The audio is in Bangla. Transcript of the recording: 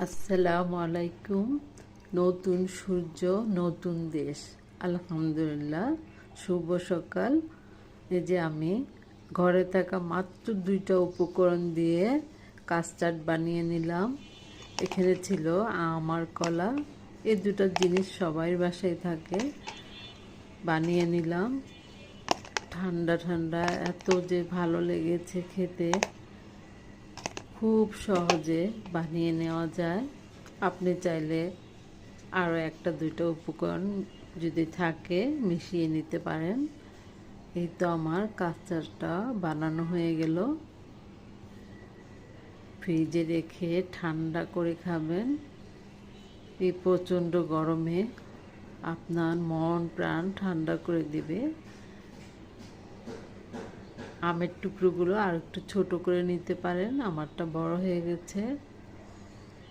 আসসালামু আলাইকুম। নতুন সূর্য, নতুন দেশ। আলহামদুলিল্লাহ, শুভ সকাল। এই যে আমি ঘরে থাকা মাত্র 2টা উপকরণ দিয়ে কাস্টার্ড বানিয়ে নিলাম। এখানে ছিল আম আর কলা। এই দুটো জিনিস সবাই বাসায় থাকে। বানিয়ে নিলাম। ঠান্ডা ঠান্ডা এত যে ভালো লেগেছে খেতে। খুব সহজে বানিয়ে নেওয়া যায়। আপনি চাইলে আরও 1-2টা উপকরণ যদি থাকে মিশিয়ে নিতে পারেন। এই তো আমার কাস্টার্ডটা বানানো হয়ে গেল। ফ্রিজে রেখে ঠান্ডা করে খাবেন। এই প্রচণ্ড গরমে আপনার মন প্রাণ ঠান্ডা করে দিবে। আমের টুকরোগুলো আর একটু ছোট করে নিতে পারেন, আমারটা বড় হয়ে গেছে।